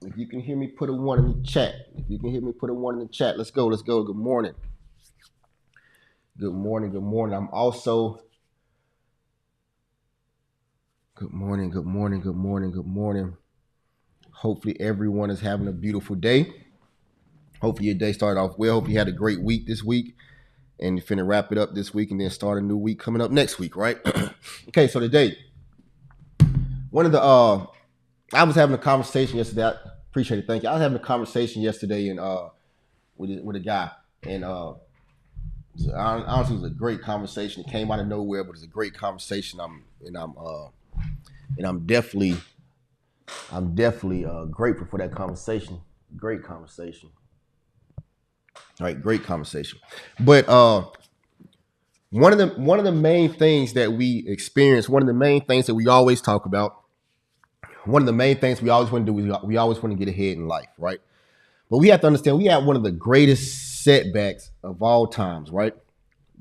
If you can hear me, put a one in the chat. If you can hear me, put a one in the chat. Let's go. Let's go. Good morning. Good morning. Good morning. I'm also. Good morning. Good morning. Good morning. Good morning. Hopefully, everyone is having a beautiful day. Hopefully, your day started off well. Hope you had a great week this week. And you're finna wrap it up this week and then start a new week coming up next week, right? Okay, so today, one of the I was having a conversation yesterday. I appreciate it, thank you. I was having a conversation yesterday and with a guy, and honestly, it was a great conversation. It came out of nowhere, but it's a great conversation. I'm definitely grateful for that conversation. Great conversation. All right, great conversation. But one of the main things that we experience, one of the main things that we always talk about, one of the main things we always want to do is we always want to get ahead in life, right? But we have to understand we have one of the greatest setbacks of all times, right?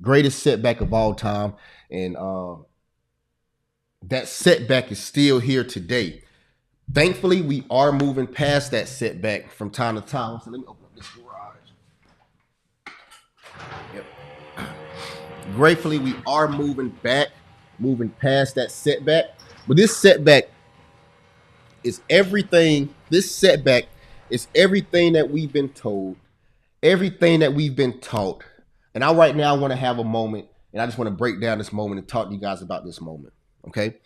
Greatest setback of all time, and that setback is still here today. Thankfully, we are moving past that setback from time to time. So let me open up this garage. Yep. Gratefully, we are moving past that setback. But this setback is everything. This setback is everything that we've been told, everything that we've been taught. And right now I want to have a moment, and I just want to break down this moment and talk to you guys about this moment. Okay,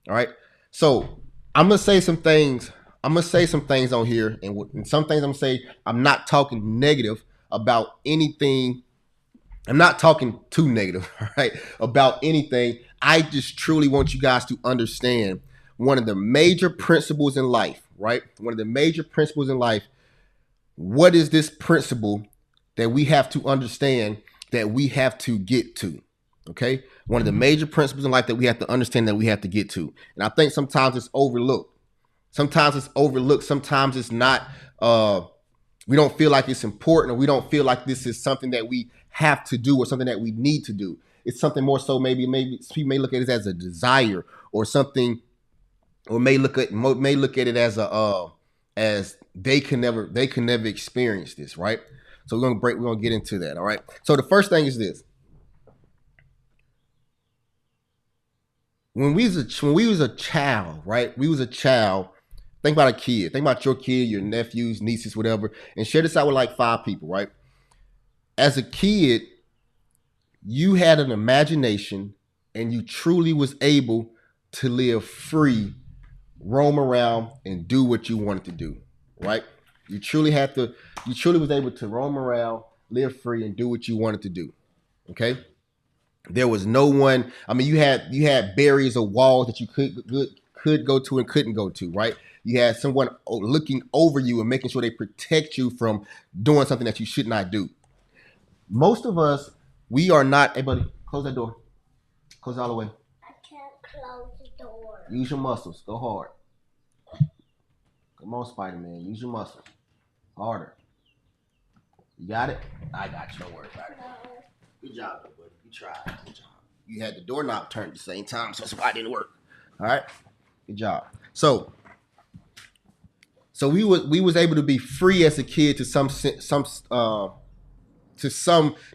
all right. So I'm gonna say some things. I'm gonna say some things on here, and some things I'm gonna say. I'm not talking negative about anything. I'm not talking too negative, all right, about anything. I just truly want you guys to understand one of the major principles in life, right? One of the major principles in life. What is this principle that we have to understand, that we have to get to? Okay. One of the major principles in life that we have to understand, that we have to get to. And I think sometimes it's overlooked. Sometimes it's overlooked. Sometimes it's not, we don't feel like it's important, or we don't feel like this is something that we have to do or something that we need to do. It's something more so maybe people may look at it as a desire or something, or may look at it as as they can never experience this, right? So we're gonna get into that. All right. So the first thing is this: when we was a child, right? We was a child. Think about a kid. Think about your kid, your nephews, nieces, whatever, and share this out with like 5 people, right? As a kid, you had an imagination, and you truly was able to live free, roam around, and do what you wanted to do, right? You truly was able to roam around, live free, and do what you wanted to do. Okay. There was no one. I mean, you had barriers of walls that you could go to and couldn't go to, right? You had someone looking over you and making sure they protect you from doing something that you should not do. Most of us, we are not able to close that door. Close it all the way. I can't close the door. Use your muscles. Go hard. Come on, Spider-Man. Use your muscles. Harder. You got it? I got you. Don't worry about it. Good job, buddy. You tried. Good job. You had the doorknob turned at the same time, so that's why it didn't work. All right? Good job. So we was able to be free as a kid to some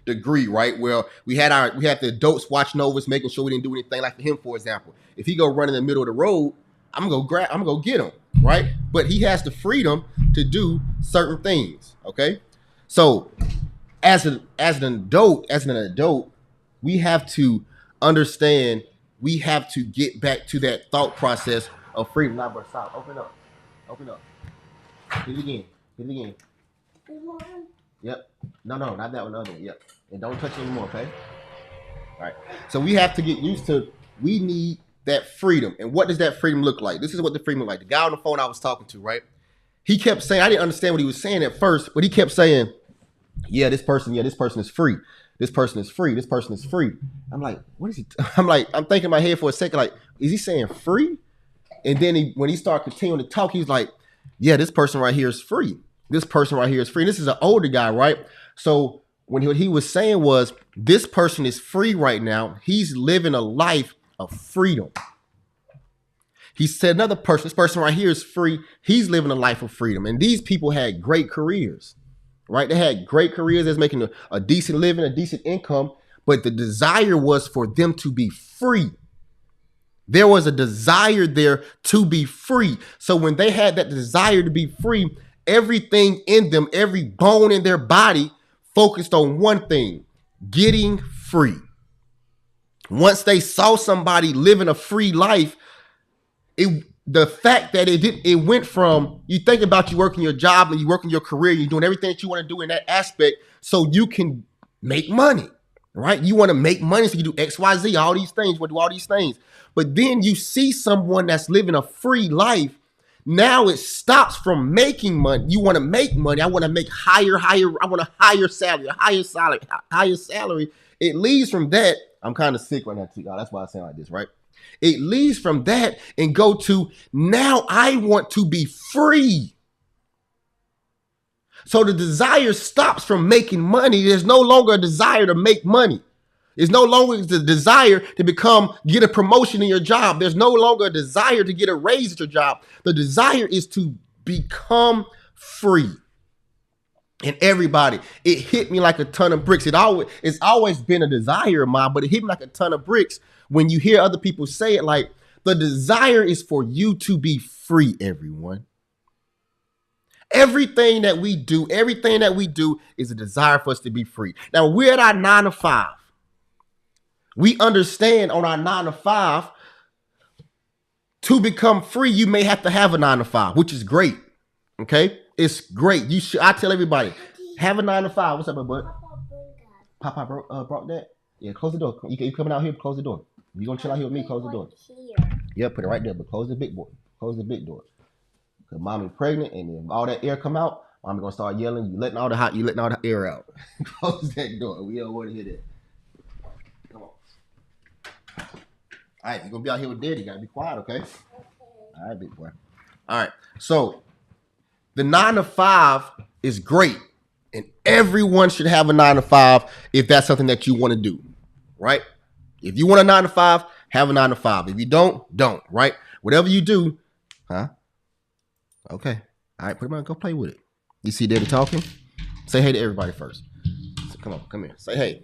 degree, right? Well, we had the adults watching over us, making sure we didn't do anything. Like for him, for example, if he go run in the middle of the road, I'm gonna go get him, right? But he has the freedom to do certain things. Okay, so as an adult, we have to understand. We have to get back to that thought process of freedom. Now, bro, stop. Open up. Hit it again. Yep. No, not that one. The other one. Yep. And don't touch it anymore, okay? All right. So we have to get used to. We need that freedom. And what does that freedom look like? This is what the freedom look like. The guy on the phone I was talking to, right? He kept saying, I didn't understand what he was saying at first, but he kept saying, this person is free. This person is free. This person is free. I'm like, what is he? I'm thinking in my head for a second, like, is he saying free? And then when he started continuing to talk, he's like, yeah, this person right here is free. This person right here is free. And this is an older guy, right? So what he was saying was, this person is free right now. He's living a life of freedom. He said another person, this person right here is free. He's living a life of freedom. And these people had great careers, right? They had great careers. They was making a decent living, a decent income, but the desire was for them to be free. There was a desire there to be free. So when they had that desire to be free, everything in them, every bone in their body focused on one thing, getting free. Once they saw somebody living a free life, the fact that it went from, you think about you working your job and you working your career, you're doing everything that you want to do in that aspect so you can make money, right? You want to make money, so you do X, Y, Z, all these things, do all these things. But then you see someone that's living a free life. Now it stops from making money. You want to make money. I want to make higher. I want a higher salary. It leads from that. I'm kind of sick right now, too. That's why I sound like this, right? It leads from that and go to, now I want to be free. So the desire stops from making money. There's no longer a desire to make money. There's no longer the desire to get a promotion in your job. There's no longer a desire to get a raise at your job. The desire is to become free. And everybody, it hit me like a ton of bricks. It's always been a desire of mine, but it hit me like a ton of bricks when you hear other people say it, like, the desire is for you to be free, everyone. Everything that we do is a desire for us to be free. Now, we're at our 9 to 5. We understand on our 9 to 5, to become free, you may have to have a 9 to 5, which is great. Okay? It's great. I tell everybody, have a 9 to 5. What's up, my bud? Papa brought that? Yeah, close the door. You coming out here, close the door. If you're going to chill out here with me, close the door. Yeah, put it right there, but close the big door. Close the big door. Because mommy pregnant, and if all that air come out, mommy going to start yelling, you letting all the air out. Close that door. We don't want to hear that. Come on. All right, you're going to be out here with daddy. You got to be quiet, okay? All right, big boy. All right, so the 9 to 5 is great, and everyone should have a 9 to 5 if that's something that you want to do, right? If you want a 9 to 5, have a 9 to 5. If you don't, right? Whatever you do, huh? Okay. All right, put him on. Go play with it. You see daddy talking? Say hey to everybody first. So come on, come here. Say hey.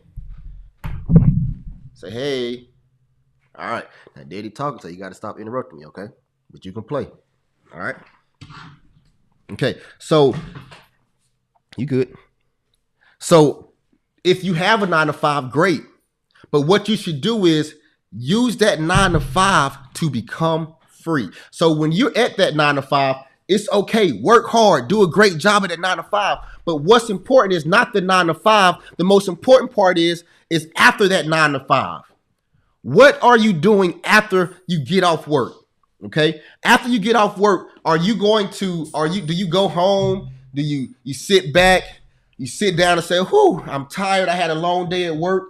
Say hey. All right. Now daddy talking, so you got to stop interrupting me, okay? But you can play. All right? Okay. So, you good. So, if you have a 9 to 5, great. But what you should do is use that 9 to 5 to become free. So when you're at that 9 to 5, it's okay. Work hard. Do a great job at that 9 to 5. But what's important is not the 9 to 5. The most important part is after that 9 to 5. What are you doing after you get off work? Okay. After you get off work, do you go home? Do you sit back? You sit down and say, whew, I'm tired. I had a long day at work.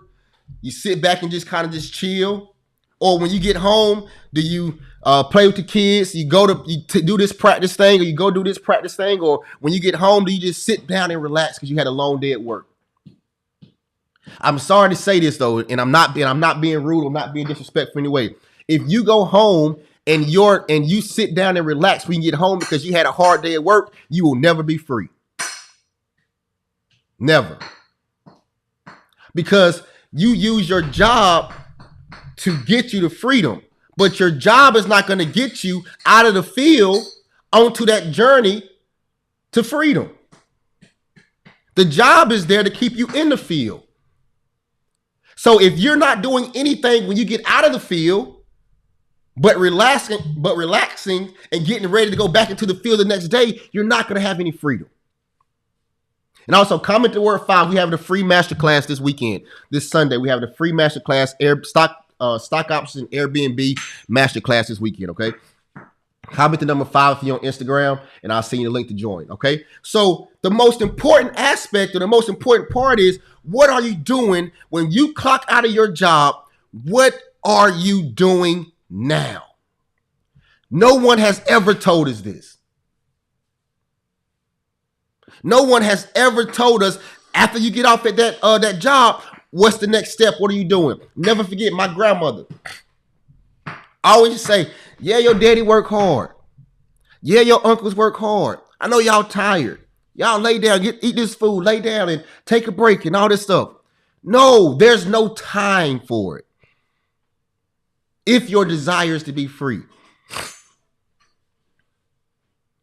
You sit back and just kind of chill. Or when you get home, do you play with the kids? You do this practice thing, or you go do this practice thing? Or when you get home, do you just sit down and relax because you had a long day at work? I'm sorry to say this though, and I'm not being rude, I'm not being disrespectful anyway. If you go home and you sit down and relax when you get home because you had a hard day at work, you will never be free. Never. Because you use your job to get you to freedom, but your job is not going to get you out of the field onto that journey to freedom. The job is there to keep you in the field. So if you're not doing anything when you get out of the field, but relaxing and getting ready to go back into the field the next day, you're not going to have any freedom. And also, comment the word 5. We have a free masterclass this weekend. This Sunday, we have a free masterclass, stock options and Airbnb masterclass this weekend, okay? Comment the number 5 if you're on Instagram, and I'll send you the link to join, okay? So the most important aspect or the most important part is, what are you doing when you clock out of your job? What are you doing now? No one has ever told us this. No one has ever told us after you get off at that job, what's the next step? What are you doing? Never forget my grandmother. I always say, yeah, your daddy work hard. Yeah, your uncles work hard. I know y'all tired. Y'all lay down, eat this food, lay down and take a break and all this stuff. No, there's no time for it. If your desire is to be free.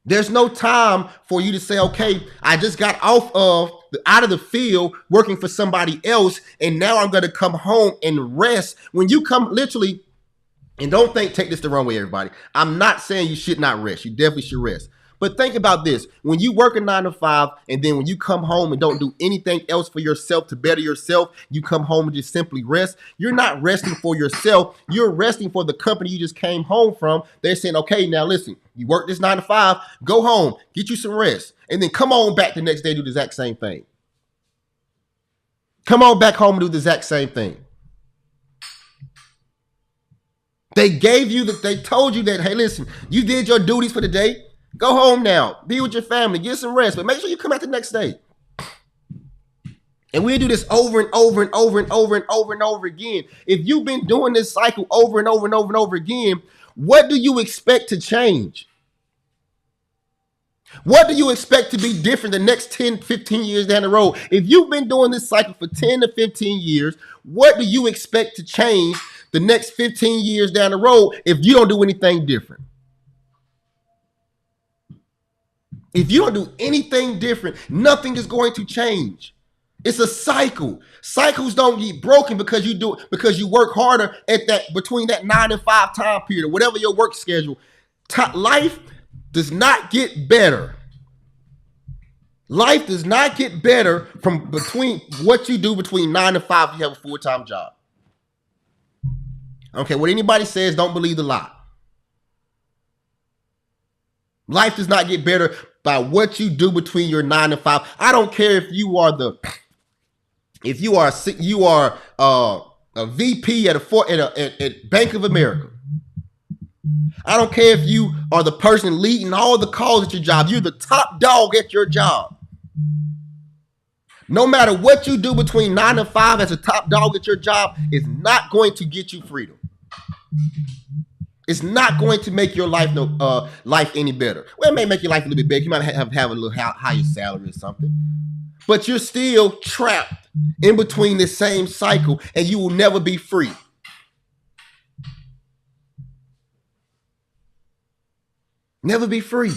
There's no time for you to say, okay, I just got out of the field working for somebody else, and now I'm going to come home and rest. When you come literally, and don't take this the wrong way, everybody. I'm not saying you should not rest. You definitely should rest. But think about this. When you work a 9 to 5, and then when you come home and don't do anything else for yourself to better yourself, you come home and just simply rest. You're not resting for yourself. You're resting for the company you just came home from. They're saying, okay, now listen, you work this 9 to 5, go home, get you some rest, and then come on back the next day, do the exact same thing. Come on back home and do the exact same thing. They told you that, hey, listen, you did your duties for the day. Go home now. Be with your family. Get some rest. But make sure you come out the next day. And we do this over and over and over and over and over and over again. If you've been doing this cycle over and over and over and over again, what do you expect to change? What do you expect to be different the next 10, 15 years down the road? If you've been doing this cycle for 10 to 15 years, what do you expect to change the next 15 years down the road if you don't do anything different? If you don't do anything different, nothing is going to change. It's a cycle. Cycles don't get broken because you work harder at that between that 9 and 5 time period or whatever your work schedule. Life does not get better. Life does not get better from between what you do between 9 and 5 if you have a full-time job. Okay, what anybody says, don't believe the lie. Life does not get better by what you do between your 9 and 5. I don't care if you are a VP at Bank of America. I don't care if you are the person leading all the calls at your job. You're the top dog at your job. No matter what you do between 9 and 5 as a top dog at your job is not going to get you freedom. It's not going to make your life any better. Well, it may make your life a little bit better. You might have a little higher salary or something. But you're still trapped in between this same cycle, and you will never be free. Never be free.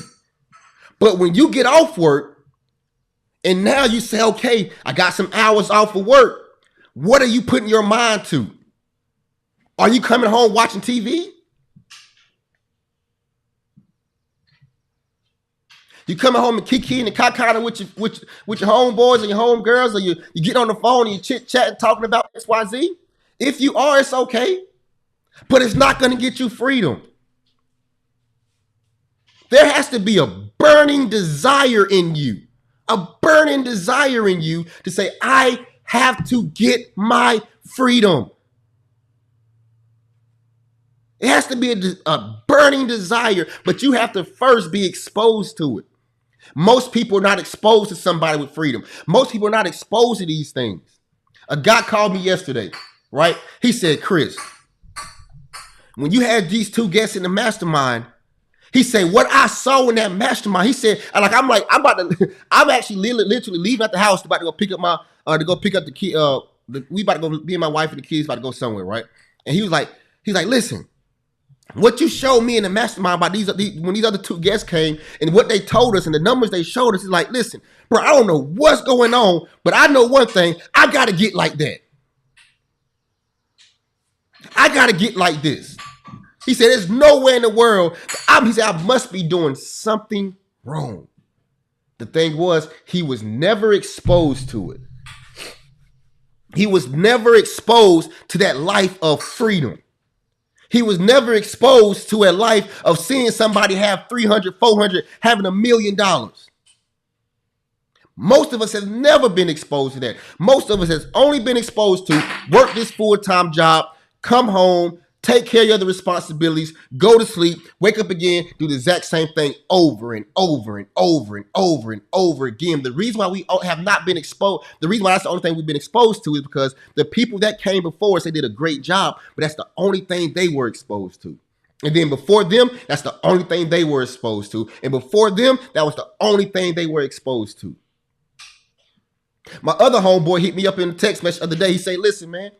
But when you get off work, and now you say, okay, I got some hours off of work, what are you putting your mind to? Are you coming home watching TV? You coming home and kikiing and cockeying with your homeboys and your homegirls, or you get on the phone and you chit-chatting talking about XYZ? If you are, it's okay. But it's not going to get you freedom. There has to be a burning desire in you. A burning desire in you to say, I have to get my freedom. It has to be a burning desire, but you have to first be exposed to it. Most people are not exposed to somebody with freedom. Most people are not exposed to these things. A guy called me yesterday, right? He said, Chris, when you had these two guests in the mastermind, he said, what I saw in that mastermind, he said, I'm actually literally leaving at the house, about to go pick up the kid. We about to go, me and my wife and the kids about to go somewhere, right? And he's like, listen, what you showed me in the mastermind about when these other two guests came and what they told us and the numbers they showed us, is like, listen, bro, I don't know what's going on, but I know one thing, I got to get like that. I got to get like this. He said, there's nowhere in the world. He said, I must be doing something wrong. The thing was, he was never exposed to it. He was never exposed to that life of freedom. He was never exposed to a life of seeing somebody have 300, 400, having $1 million. Most of us have never been exposed to that. Most of us has only been exposed to work this full-time job, come home, take care of your other responsibilities, go to sleep, wake up again, do the exact same thing over and over and over and over and over again. The reason why we have not been exposed, the reason why that's the only thing we've been exposed to is because the people that came before us, they did a great job, but that's the only thing they were exposed to. And then before them, that's the only thing they were exposed to. And before them, that was the only thing they were exposed to. My other homeboy hit me up in a text message the other day. He said, listen, man.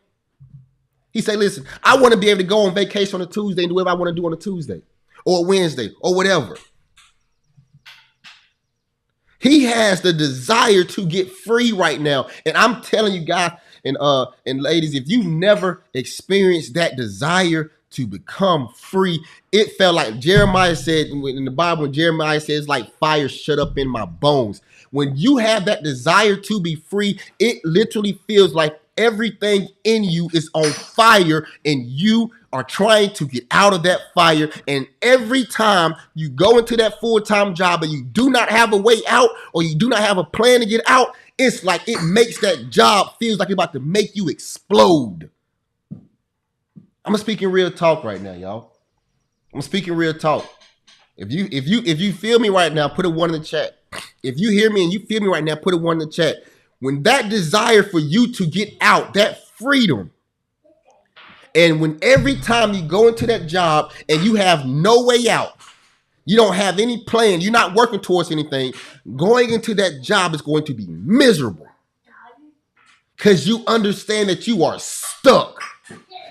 He said, listen, I want to be able to go on vacation on a Tuesday and do whatever I want to do on a Tuesday or a Wednesday or whatever. He has the desire to get free right now. And I'm telling you guys and ladies, if you never experienced that desire to become free, it felt like Jeremiah said in the Bible, when Jeremiah says like fire shut up in my bones. When you have that desire to be free, it literally feels like everything in you is on fire and you are trying to get out of that fire. And every time you go into that full-time job and you do not have a way out or you do not have a plan to get out, it's like it makes that job feels like it's about to make you explode. I'm speaking real talk right now, y'all. I'm speaking real talk. If you feel me right now, put a 1 in the chat. If you hear me and you feel me right now, put a 1 in the chat. When that desire for you to get out, that freedom, and when every time you go into that job and you have no way out, you don't have any plan, you're not working towards anything, going into that job is going to be miserable because you understand that you are stuck.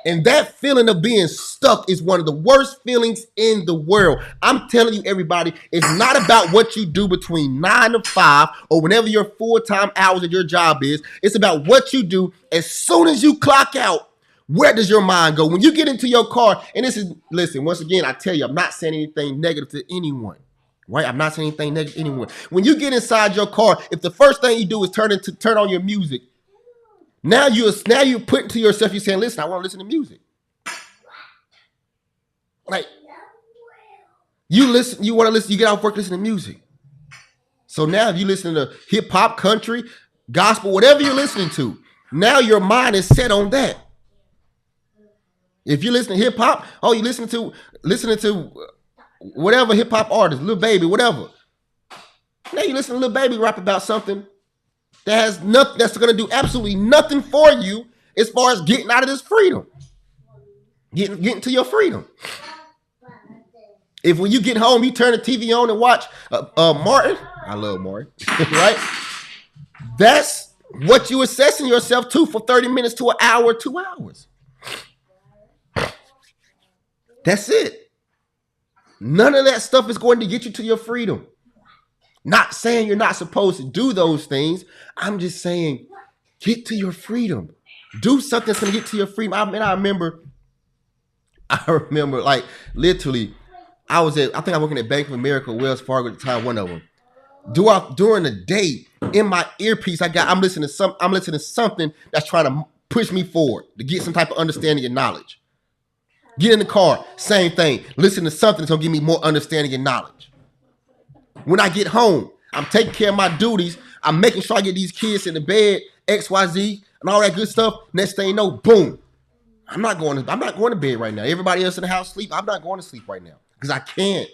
And that feeling of being stuck is one of the worst feelings in the world. I'm telling you, everybody, it's not about what you do between 9 to 5 or whenever your full-time hours of your job is. It's about what you do as soon as you clock out. Where does your mind go? When you get into your car, and this is, listen, once again, I tell you, I'm not saying anything negative to anyone, right? I'm not saying anything negative to anyone. When you get inside your car, if the first thing you do is turn on your music, now you're putting to yourself, you're saying, listen, I want to listen to music. Like, you want to listen, you get off work, listen to music. So now if you listen to hip hop, country, gospel, whatever you're listening to, now your mind is set on that. If you listen to hip hop, oh, you listening to whatever hip hop artist, Lil Baby, whatever. Now you listen to Lil Baby rap about something that has nothing, that's going to do absolutely nothing for you as far as getting out of this freedom. Getting to your freedom. If when you get home, you turn the TV on and watch Martin. I love Martin, right? That's what you assessing yourself to for 30 minutes to an hour, 2 hours. That's it. None of that stuff is going to get you to your freedom. Not saying you're not supposed to do those things. I'm just saying, get to your freedom. Do something that's going to get to your freedom. I remember like literally, I think I was working at Bank of America, Wells Fargo at the time, one of them. During the day, in my earpiece, I'm listening to something that's trying to push me forward to get some type of understanding and knowledge. Get in the car, same thing. Listen to something that's going to give me more understanding and knowledge. When I get home, I'm taking care of my duties. I'm making sure I get these kids in the bed, XYZ, and all that good stuff. Next thing you know, boom. I'm not going to bed right now. Everybody else in the house sleep. I'm not going to sleep right now because I can't.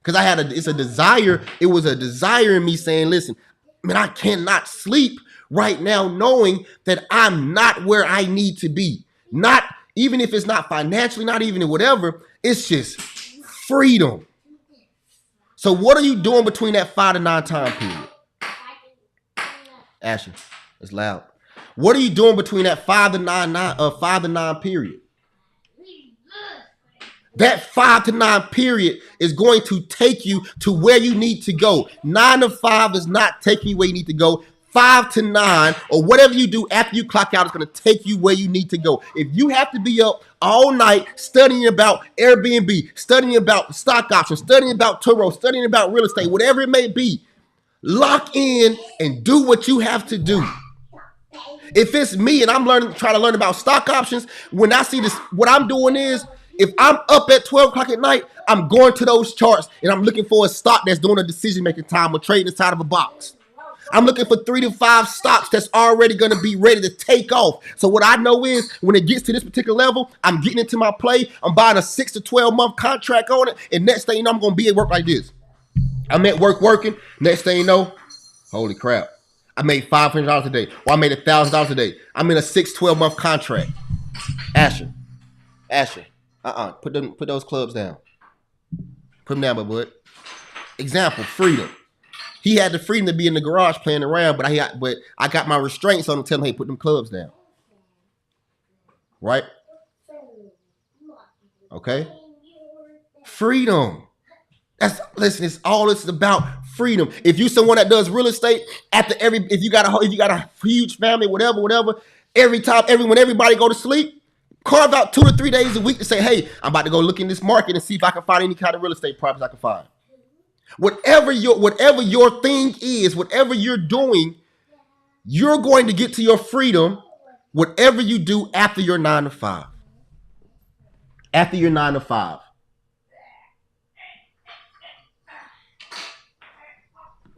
Because it's a desire. It was a desire in me saying, listen, man, I cannot sleep right now knowing that I'm not where I need to be. Not, even if it's not financially, not even whatever, it's just freedom. So what are you doing between that 5 to 9 time period? Ashley, it's loud. What are you doing between that 5 to 9 period? That 5 to 9 period is going to take you to where you need to go. 9 to 5 is not taking you where you need to go. 5 to 9 or whatever you do after you clock out is going to take you where you need to go. If you have to be up all night studying about Airbnb, studying about stock options, studying about Turo, studying about real estate, whatever it may be, lock in and do what you have to do. If it's me and I'm trying to learn about stock options, when I see this, what I'm doing is, if I'm up at 12 o'clock at night, I'm going to those charts and I'm looking for a stock that's doing a decision-making time or trading inside of a box. I'm looking for 3 to 5 stocks that's already going to be ready to take off. So what I know is when it gets to this particular level, I'm getting into my play. I'm buying a 6 to 12 month contract on it. And next thing you know, I'm going to be at work like this. I'm at work working. Next thing you know, holy crap. I made $500 a day. Or I made $1,000 a day. I'm in a 6, 12 month contract. Asher. Put those clubs down. Put them down, my bud. Example, freedom. He had the freedom to be in the garage playing around, but I got my restraints on him, telling him, hey, put them clubs down. Right? Okay? Freedom. Listen, it's all it's about freedom. If you someone that does real estate, if you got a huge family, whatever, when everybody go to sleep, carve out 2 to 3 days a week to say, hey, I'm about to go look in this market and see if I can find any kind of real estate properties I can find. Whatever your thing is, whatever you're doing, you're going to get to your freedom, whatever you do after your 9 to 5. After your 9 to 5.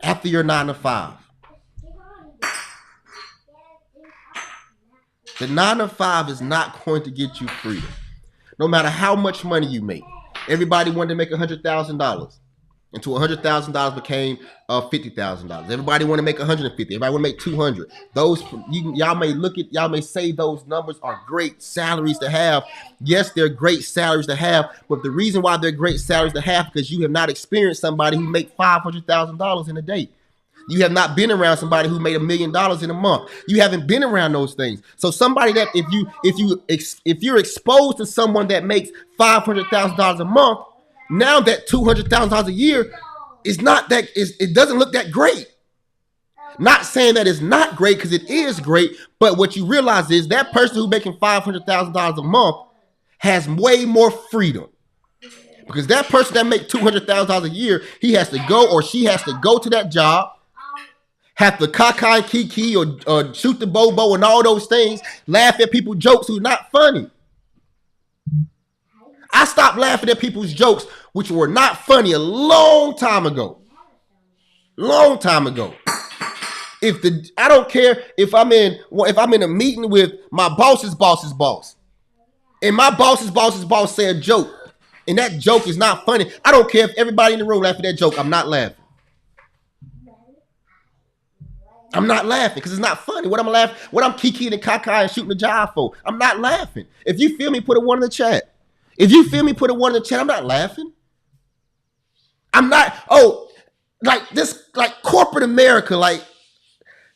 After your 9 to 5. The 9 to 5 is not going to get you freedom. No matter how much money you make. Everybody wanted to make $100,000. Until $100,000 became $50,000. Everybody want to make 150. Everybody want to make 200. Y'all may say those numbers are great salaries to have. Yes, they're great salaries to have, but the reason why they're great salaries to have because you have not experienced somebody who make $500,000 in a day. You have not been around somebody who made $1 million in a month. You haven't been around those things. So somebody that if you're exposed to someone that makes $500,000 a month. Now that $200,000 a year it doesn't look that great. Not saying that it's not great because it is great, but what you realize is that person who's making $500,000 a month has way more freedom. Because that person that makes $200,000 a year, he has to go or she has to go to that job, have to caca and kiki or shoot the bobo and all those things, laugh at people's jokes who are not funny. I stopped laughing at people's jokes, which were not funny, a long time ago. Long time ago. I don't care if I'm in a meeting with my boss's boss, and my boss's boss say a joke, and that joke is not funny. I don't care if everybody in the room laugh at that joke. I'm not laughing. I'm not laughing because it's not funny. What I'm laughing, what I'm kikiing and caca and shooting the jive for. I'm not laughing. If you feel me, put a 1 in the chat. If you feel me, put a 1 in the chat. I'm not laughing. I'm not, like corporate America, or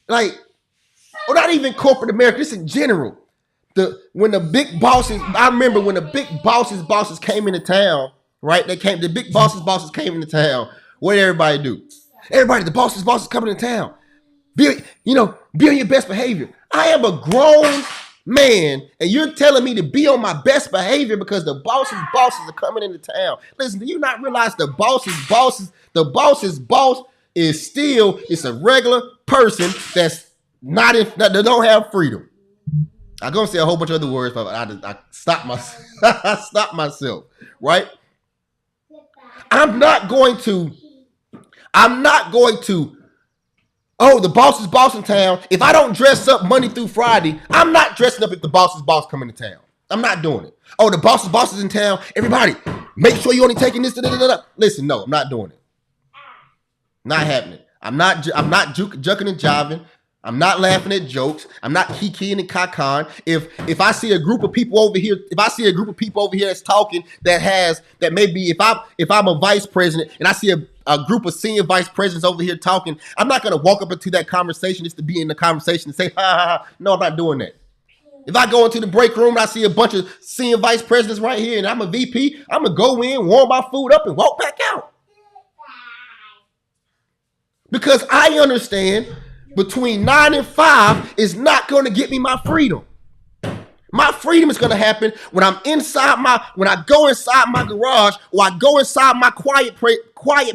not even corporate America, just in general. When the big bosses, I remember when the big bosses came into town, right? The big bosses came into town. What did everybody do? Everybody, the bosses coming into town. Be on your best behavior. I am a grown man, and you're telling me to be on my best behavior because the bosses are coming into town. Listen, do you not realize the boss's boss is it's a regular person that don't have freedom. I'm gonna say a whole bunch of other words, but I stopped myself, right? I'm not going to the boss in town. If I don't dress up Monday through Friday, I'm not dressing up if the boss's boss coming to town. I'm not doing it. Oh, the boss is in town. Everybody, make sure you're only taking this. Listen, no, I'm not doing it. Not happening. I'm not jucking and jiving. I'm not laughing at jokes. I'm not kikiing and cacan. If I see a group of people over here, that's talking that maybe if I'm a vice president and I see a group of senior vice presidents over here talking, I'm not gonna walk up into that conversation just to be in the conversation and say, ha ha ha. No, I'm not doing that. If I go into the break room and I see a bunch of senior vice presidents right here and I'm a VP, I'm gonna go in, warm my food up, and walk back out. Because I understand between 9 and 5 is not going to get me my freedom. My freedom is going to happen when I go inside my garage, or I go inside my quiet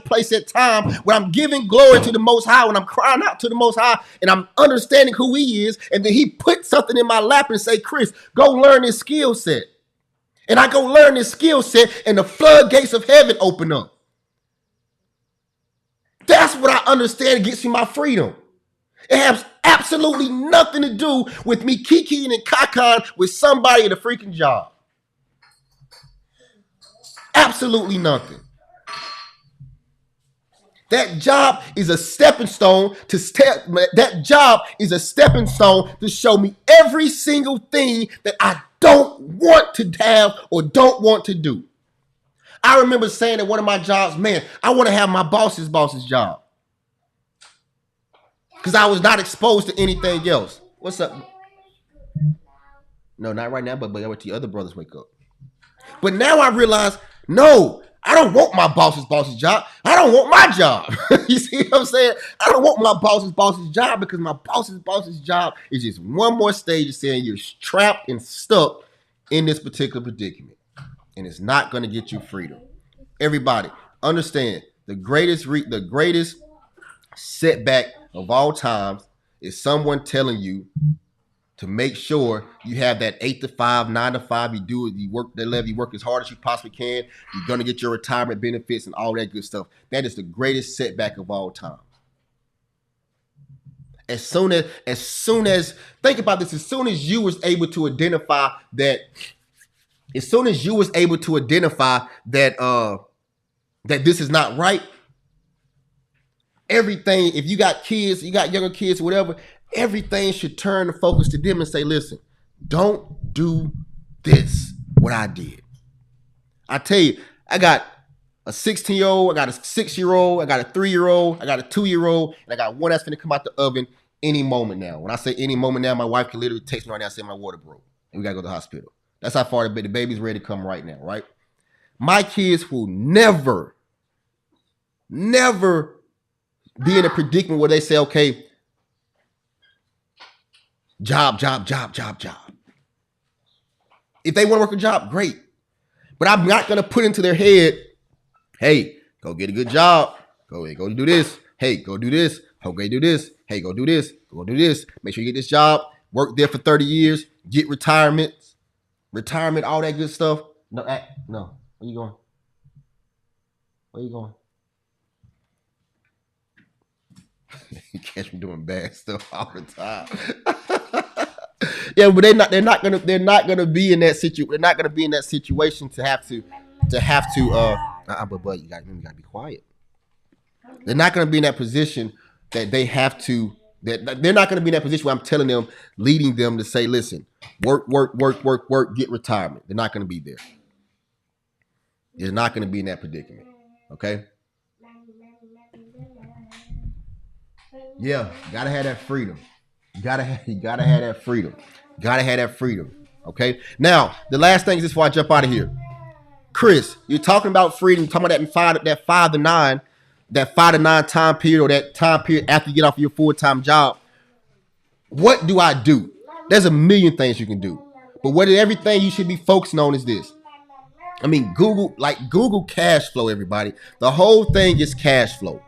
place at time, when I'm giving glory to the Most High, when I'm crying out to the Most High, and I'm understanding who He is, and then He put something in my lap and say, Chris, go learn this skill set. And I go learn this skill set, and the floodgates of heaven open up. That's what I understand gets me my freedom. It has absolutely nothing to do with me kikiing and cacan with somebody at a freaking job. Absolutely nothing. That job is a stepping stone to step. That job is a stepping stone to show me every single thing that I don't want to have or don't want to do. I remember saying at one of my jobs, man, I want to have my boss's job. Because I was not exposed to anything else. What's up? No, not right now, but I wait till the other brothers wake up. But now I realize, no, I don't want my boss's job. I don't want my job. You see what I'm saying? I don't want my boss's job because my boss's job is just one more stage of saying you're trapped and stuck in this particular predicament. And it's not going to get you freedom. Everybody, understand the greatest setback of all times is someone telling you to make sure you have that 8 to 5, 9 to 5. You do it. You work that level. You work as hard as you possibly can. You're gonna get your retirement benefits and all that good stuff. That is the greatest setback of all time. As soon as think about this. As soon as you was able to identify that. As soon as you was able to identify that that this is not right. Everything. If you got kids, you got younger kids, whatever. Everything should turn the focus to them and say, listen, don't do this, what I did. I tell you, I got a 16-year-old, I got a 6-year-old, I got a 3-year-old, I got a 2-year-old, and I got one that's going to come out the oven any moment now. When I say any moment now, my wife can literally text me right now and say my water broke, and we got to go to the hospital. That's how far the baby's ready to come right now, right? My kids will never be in a predicament where they say, okay, job. If they want to work a job, great. But I'm not going to put into their head, hey, go get a good job. Go do this. Hey, go do this. Okay, do this. Hey, go do this. Go do this. Make sure you get this job. Work there for 30 years. Get retirement, all that good stuff. No. Where you going? Where you going? You catch me doing bad stuff all the time. Yeah, but they're not gonna be in that situation. They're not gonna be in that situation to have to but you gotta be quiet. They're not gonna be in that position that they have to. That they're not gonna be in that position where I'm telling them, leading them to say, listen, work, get retirement. They're not gonna be there. They're not gonna be in that predicament. Okay. Yeah, gotta have that freedom. You gotta have that freedom. Gotta have that freedom. Okay. Now, the last thing is this before I jump out of here. Chris, you're talking about freedom, talking about that 5 to 9 time period, or that time period after you get off your full-time job. What do I do? There's a million things you can do. But everything you should be focusing on is this. I mean, Google cash flow, everybody. The whole thing is cash flow.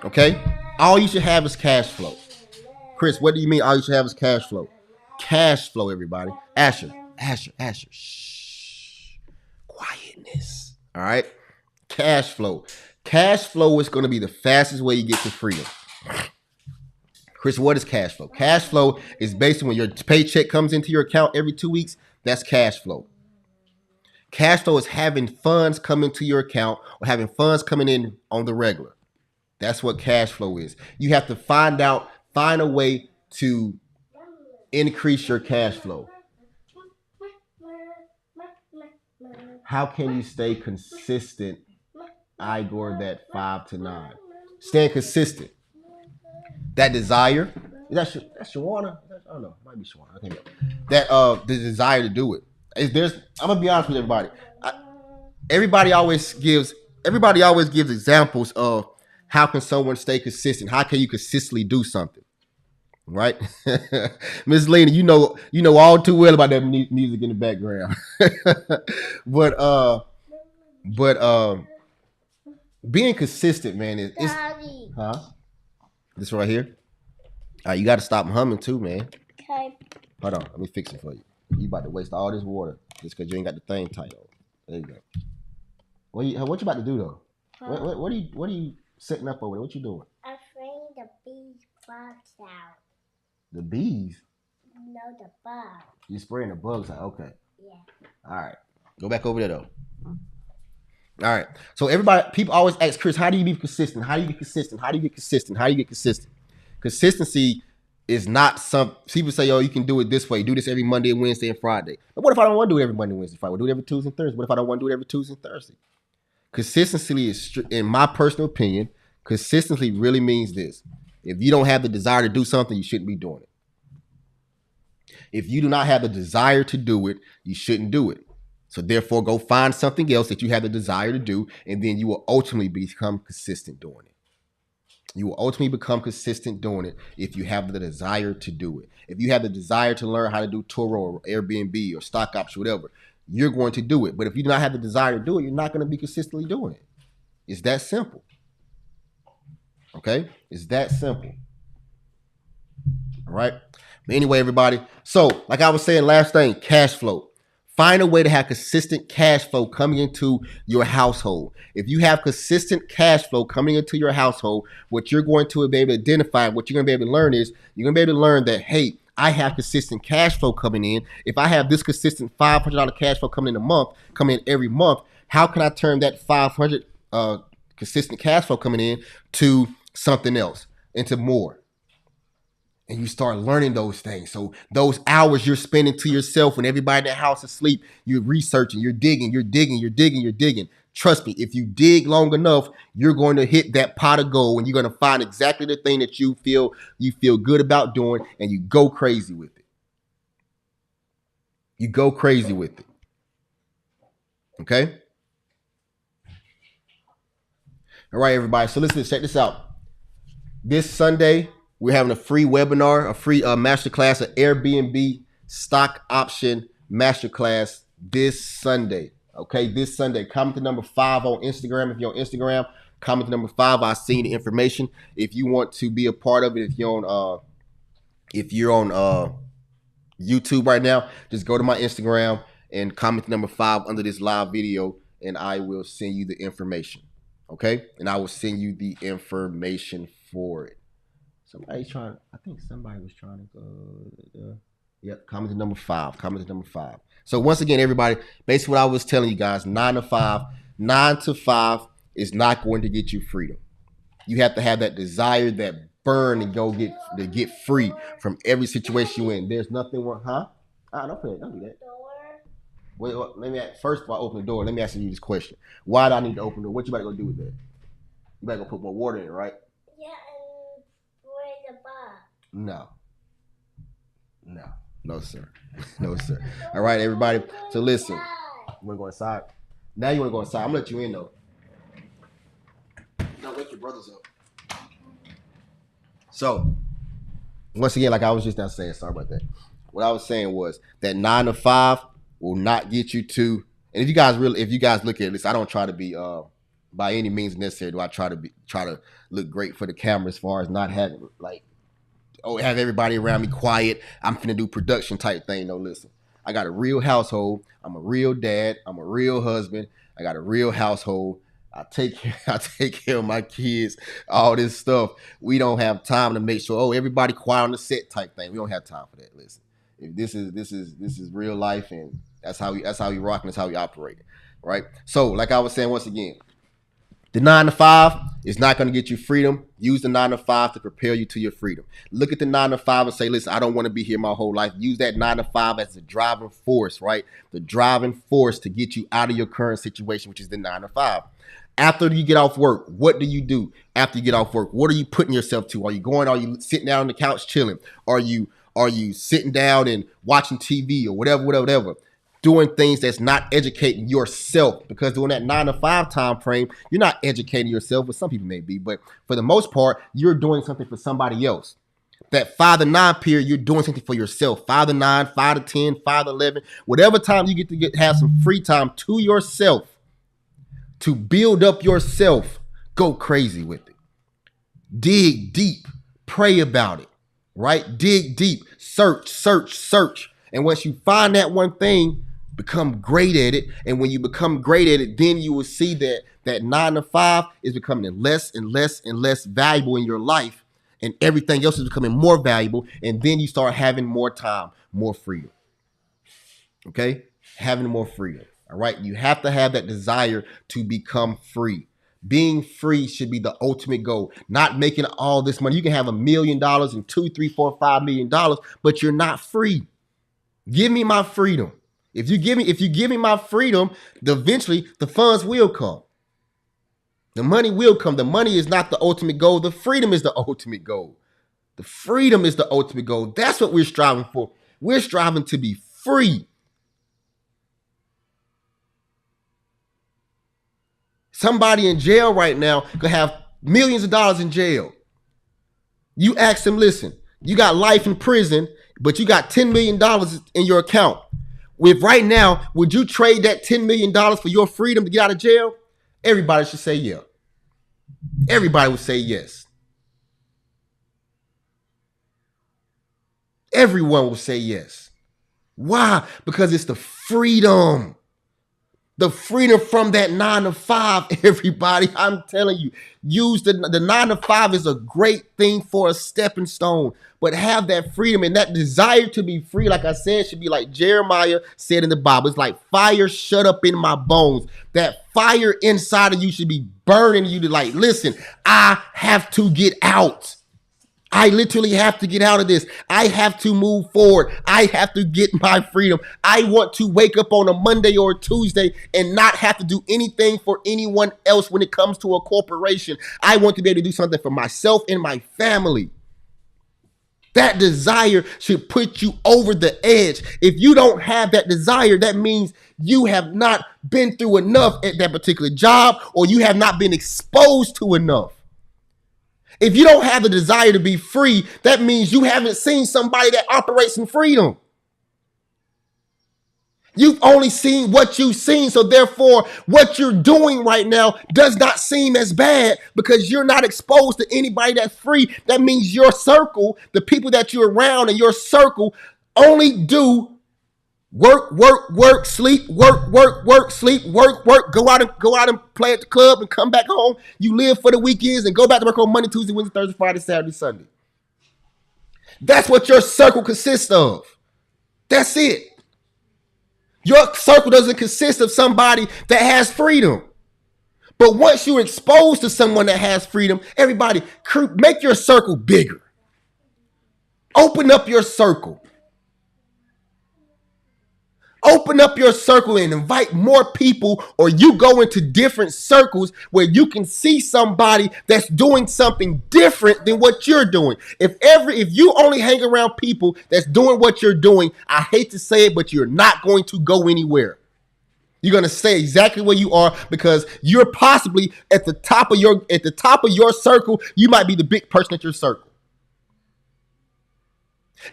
Okay? All you should have is cash flow. Chris, what do you mean all you should have is cash flow? Cash flow, everybody. Asher. Shh. Quietness. All right? Cash flow. Cash flow is going to be the fastest way you get to freedom. Chris, what is cash flow? Cash flow is basically when your paycheck comes into your account every 2 weeks. That's cash flow. Cash flow is having funds come into your account or having funds coming in on the regular. That's what cash flow is. You have to find a way to increase your cash flow. How can you stay consistent, Igor, that 5 to 9? Staying consistent. That desire. That's Shawana? I don't know. It might be Shawana. I think that the desire to do it. I'm gonna be honest with everybody. Everybody always gives examples of how can someone stay consistent? How can you consistently do something? Right? Miss Lena, you know all too well about that music in the background. but being consistent, man, is huh? This right here. All right, you got to stop humming too, man. Okay. Hold on, let me fix it for you. You about to waste all this water just because you ain't got the thing tight on. There you go. What you about to do though? Huh? What are you setting up over there? What you doing? I'm spraying the bees bugs out. The bees? No, the bugs. You spraying the bugs out? Okay. Yeah. All right. Go back over there though. All right. So everybody, people always ask Chris, how do you be consistent? How do you get consistent? How do you get consistent? How do you get consistent? Consistency is not some people say, oh, you can do it this way. Do this every Monday, Wednesday, and Friday. But what if I don't want to do it every Monday, Wednesday, Friday? We'll do it every Tuesday and Thursday. What if I don't want to do it every Tuesday and Thursday? Consistency is, in my personal opinion, consistency really means this. If you don't have the desire to do something, you shouldn't be doing it. If you do not have the desire to do it, you shouldn't do it. So therefore, go find something else that you have the desire to do, and then you will ultimately become consistent doing it. You will ultimately become consistent doing it if you have the desire to do it. If you have the desire to learn how to do Turo or Airbnb or stock options, whatever, you're going to do it. But if you do not have the desire to do it, you're not going to be consistently doing it. It's that simple. Okay? It's that simple. All right? But anyway, everybody. So, like I was saying, last thing, cash flow. Find a way to have consistent cash flow coming into your household. If you have consistent cash flow coming into your household, what you're going to be able to identify, what you're going to be able to learn is, you're going to be able to learn that, hey, I have consistent cash flow coming in. If I have this consistent $500 cash flow coming in coming in every month, how can I turn that 500 consistent cash flow coming in to something else, into more? And you start learning those things. So those hours you're spending to yourself when everybody in the house is asleep, you're researching, you're digging. Trust me, if you dig long enough, you're going to hit that pot of gold and you're going to find exactly the thing that you feel good about doing, and you go crazy with it. You go crazy with it. Okay? All right, everybody. So listen, check this out. This Sunday, we're having a free webinar, a free masterclass, an Airbnb stock option masterclass this Sunday. Okay, this Sunday. Comment the number 5 on Instagram. If you're on Instagram, comment the number 5. I'll send you the information. If you want to be a part of it, if you're on YouTube right now, just go to my Instagram and comment the number 5 under this live video, and I will send you the information. Okay, and I will send you the information for it. Somebody was trying to go. Yep, comment to number 5. Comment to number 5. So once again, everybody, basically what I was telling you guys, 9 to 5 is not going to get you freedom. You have to have that desire, that burn, and go get free from every situation you're in. There's nothing wrong, huh? Don't do that. Wait, let me first of all open the door. Let me ask you this question: why do I need to open the door? What you about to go do with that? You better go put more water in it, right? Yeah, and where's the bar? No, sir. No, sir. All right, everybody. So listen, you want to go inside? Now you want to go inside? I'm gonna let you in though. Don't wake your brothers up. So, once again, like I was just now saying, sorry about that. What I was saying was that 9 to 5 will not get you to. And if you guys look at this, I don't try to be by any means necessary. Do I try to look great for the camera as far as not having have everybody around me quiet. I'm finna do production type thing. No, listen. I got a real household. I'm a real dad. I'm a real husband. I got a real household. I take care of my kids, all this stuff. We don't have time to make sure, everybody quiet on the set type thing. We don't have time for that. Listen. If this is real life, and that's how we rock, and that's how we operate. Right? So, like I was saying once again, the 9 to 5 is not going to get you freedom. Use the 9 to 5 to prepare you to your freedom. Look at the 9 to 5 and say, listen, I don't want to be here my whole life. Use that 9 to 5 as the driving force, right? The driving force to get you out of your current situation, which is the 9 to 5. After you get off work, what do you do after you get off work? What are you putting yourself to? Are you sitting down on the couch chilling? Are you sitting down and watching TV or whatever? Doing things that's not educating yourself, because during that 9 to 5 time frame, you're not educating yourself, but some people may be, but for the most part, you're doing something for somebody else. That 5 to 9 period, you're doing something for yourself. 5 to 9, 5 to 10, 5 to 11, whatever time you get to have some free time to yourself, to build up yourself, go crazy with it. Dig deep, pray about it, right? Dig deep, search. And once you find that one thing, become great at it. And when you become great at it, then you will see that 9 to 5 is becoming less and less valuable in your life, and everything else is becoming more valuable. And then you start having more time, more freedom. Okay? having more freedom. All right. You have to have that desire to become free. Being free should be the ultimate goal. Not making all this money. You can have $1 million and $2, 3, 4, $5 million, but you're not free. Give me my freedom. If you give me my freedom, eventually the funds will come. The money will come. The money is not the ultimate goal. The freedom is the ultimate goal. The freedom is the ultimate goal. That's what we're striving for. We're striving to be free. Somebody in jail right now could have millions of dollars in jail. You ask them, listen, you got life in prison, but you got $10 million in your account. With right now, would you trade that $10 million for your freedom to get out of jail? Everybody should say yeah. Everybody would say yes. Everyone will say yes. Why? Because it's the freedom. The freedom from that 9 to 5, everybody. I'm telling you, use the 9 to 5 is a great thing for a stepping stone. But have that freedom and that desire to be free, like I said, should be like Jeremiah said in the Bible. It's like fire shut up in my bones. That fire inside of you should be burning you to like, listen, I have to get out. I literally have to get out of this. I have to move forward. I have to get my freedom. I want to wake up on a Monday or a Tuesday and not have to do anything for anyone else when it comes to a corporation. I want to be able to do something for myself and my family. That desire should put you over the edge. If you don't have that desire, that means you have not been through enough at that particular job, or you have not been exposed to enough. If you don't have the desire to be free, that means you haven't seen somebody that operates in freedom. You've only seen what you've seen. So therefore, what you're doing right now does not seem as bad because you're not exposed to anybody that's free. That means your circle, the people that you're around in your circle, only do work, sleep, sleep, go out and play at the club and come back home. You live for the weekends and go back to work on Monday, Tuesday, Wednesday, Thursday, Friday, Saturday, Sunday. That's what your circle consists of. That's it. Your circle doesn't consist of somebody that has freedom. But once you're exposed to someone that has freedom, everybody, make your circle bigger. Open up your circle. Open up your circle and invite more people, or you go into different circles where you can see somebody that's doing something different than what you're doing. If you only hang around people that's doing what you're doing, I hate to say it, but you're not going to go anywhere. You're going to stay exactly where you are because you're possibly at the top of your circle. You might be the big person at your circle.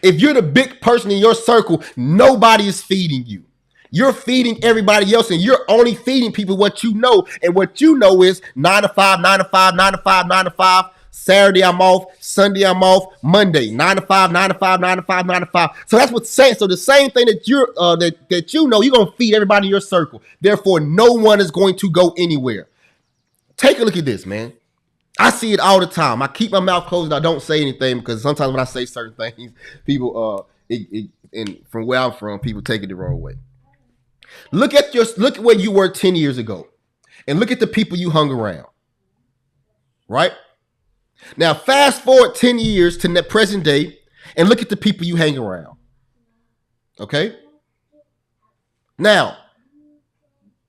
If you're the big person in your circle, nobody is feeding you. You're feeding everybody else, and you're only feeding people what you know. And what you know is 9 to 5, 9 to 5, 9 to 5, 9 to 5. Saturday I'm off. Sunday I'm off. Monday 9 to 5, 9 to 5, 9 to 5, 9 to 5. So that's what's saying. So the same thing that you're gonna feed everybody in your circle. Therefore, no one is going to go anywhere. Take a look at this, man. I see it all the time. I keep my mouth closed and I don't say anything because sometimes when I say certain things, people and from where I'm from, people take it the wrong way. Look at where you were 10 years ago and look at the people you hung around. Right? Now fast forward 10 years to the present day and look at the people you hang around. Okay? Now,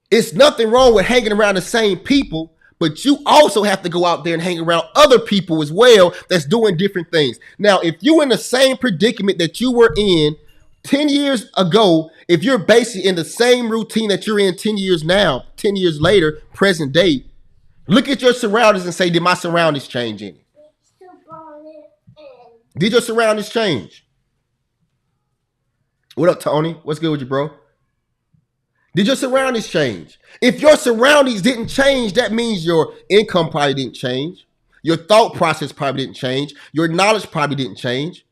it's nothing wrong with hanging around the same people, but you also have to go out there and hang around other people as well that's doing different things. Now, if you're in the same predicament that you were in 10 years ago, if you're basically in the same routine that you're in 10 years now, 10 years later, present day, look at your surroundings and say, did my surroundings change any? Did your surroundings change? What up, Tony? What's good with you, bro? Did your surroundings change? If your surroundings didn't change, that means your income probably didn't change. Your thought process probably didn't change. Your knowledge probably didn't change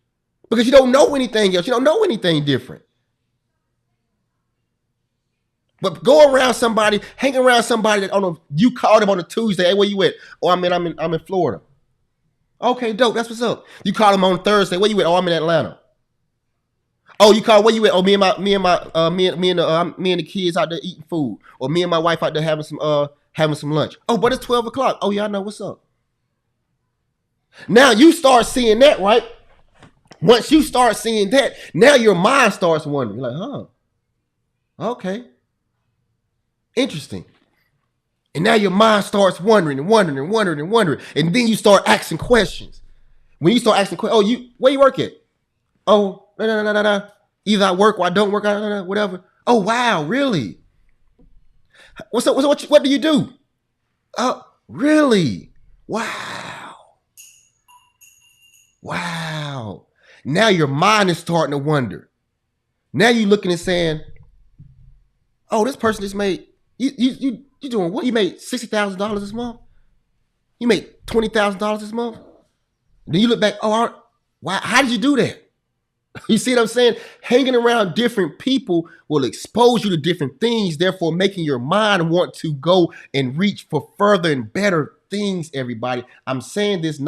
because you don't know anything else. You don't know anything different. But go around somebody, hang around somebody that, I don't know, you called them on a Tuesday. Hey, where you at? Oh, I'm in Florida. Okay, dope. That's what's up. You called them on Thursday. Where you at? Oh, I'm in Atlanta. Oh, you call, where you at? Oh, me and the kids out there eating food, or me and my wife out there having some lunch. Oh, but it's 12 o'clock. Oh, y'all know what's up. Now you start seeing that, right? Once you start seeing that, now your mind starts wondering. You're like, okay, interesting. And now your mind starts wondering and wondering and wondering and wondering. And then you start asking questions. When you start asking questions, where you work at? Oh, no. Either I work or I don't work, whatever. Oh, wow, really? What's up? What do you do? Oh, really? Wow. Wow. Now your mind is starting to wonder. Now you're looking and saying, oh, this person just made, you doing what? You made $60,000 this month? You made $20,000 this month? Then you look back, wow, how did you do that? You see what I'm saying? Hanging around different people will expose you to different things, therefore making your mind want to go and reach for further and better things, everybody. I'm saying this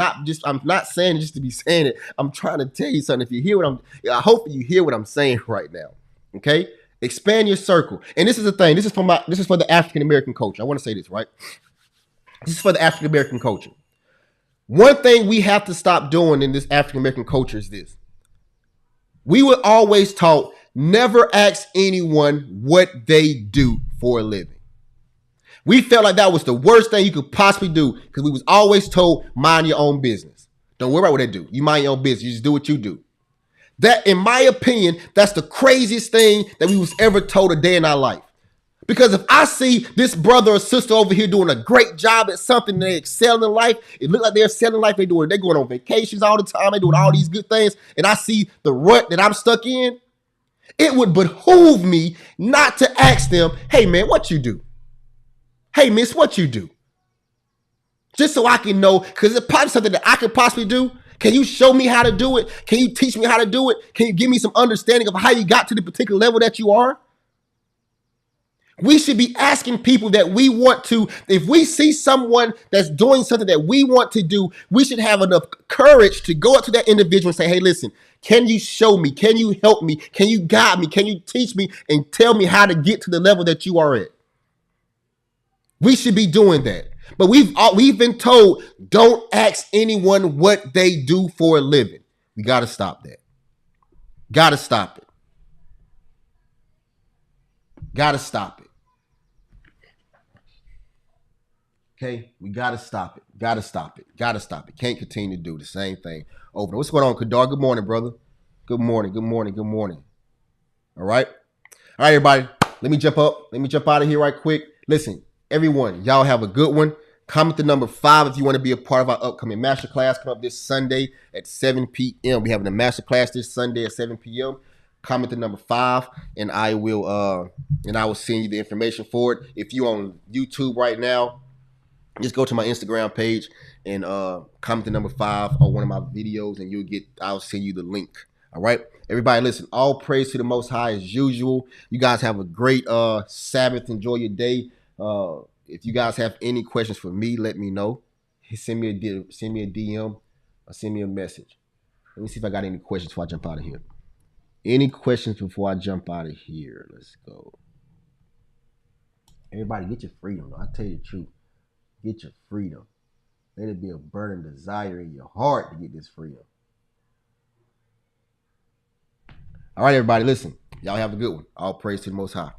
I'm not saying it just to be saying it. I'm trying to tell you something. If you hear I hope you hear what I'm saying right now. Okay? Expand your circle. And this is the thing. This is for the African American culture. I want to say this, right? This is for the African American culture. One thing we have to stop doing in this African American culture is this. We were always taught never ask anyone what they do for a living. We felt like that was the worst thing you could possibly do because we was always told mind your own business. Don't worry about what they do. You mind your own business. You just do what you do. That, in my opinion, that's the craziest thing that we was ever told a day in our life. Because if I see this brother or sister over here doing a great job at something, they excel in life, it looks like they're excelling in life, they're going on vacations all the time, they're doing all these good things, and I see the rut that I'm stuck in, it would behoove me not to ask them, hey man, what you do? Hey miss, what you do? Just so I can know, because it's probably something that I could possibly do. Can you show me how to do it? Can you teach me how to do it? Can you give me some understanding of how you got to the particular level that you are? We should be asking people that we want to, if we see someone that's doing something that we want to do, we should have enough courage to go up to that individual and say, hey, listen, can you show me? Can you help me? Can you guide me? Can you teach me and tell me how to get to the level that you are at? We should be doing that. But we've been told, don't ask anyone what they do for a living. We got to stop that. Got to stop it. Got to stop it. Okay, we gotta stop it. Gotta stop it. Gotta stop it. Can't continue to do the same thing over. What's going on, Kadar? Good morning, brother. Good morning. Good morning. Good morning. All right. All right, everybody. Let me jump up. Let me jump out of here right quick. Listen, everyone, y'all have a good one. Comment the number 5 if you want to be a part of our upcoming masterclass. Come up this Sunday at 7 p.m. We're having a masterclass this Sunday at 7 p.m. Comment the number 5, and I will send you the information for it. If you're on YouTube right now, just go to my Instagram page and comment the number 5 on one of my videos, and I'll send you the link. All right, everybody, listen. All praise to the Most High as usual. You guys have a great Sabbath. Enjoy your day. If you guys have any questions for me, let me know. Send me a DM or send me a message. Let me see if I got any questions before I jump out of here. Any questions before I jump out of here? Let's go. Everybody, get your freedom. I tell you the truth. Get your freedom. Let it be a burning desire in your heart to get this freedom. All right, everybody, listen. Y'all have a good one. All praise to the Most High.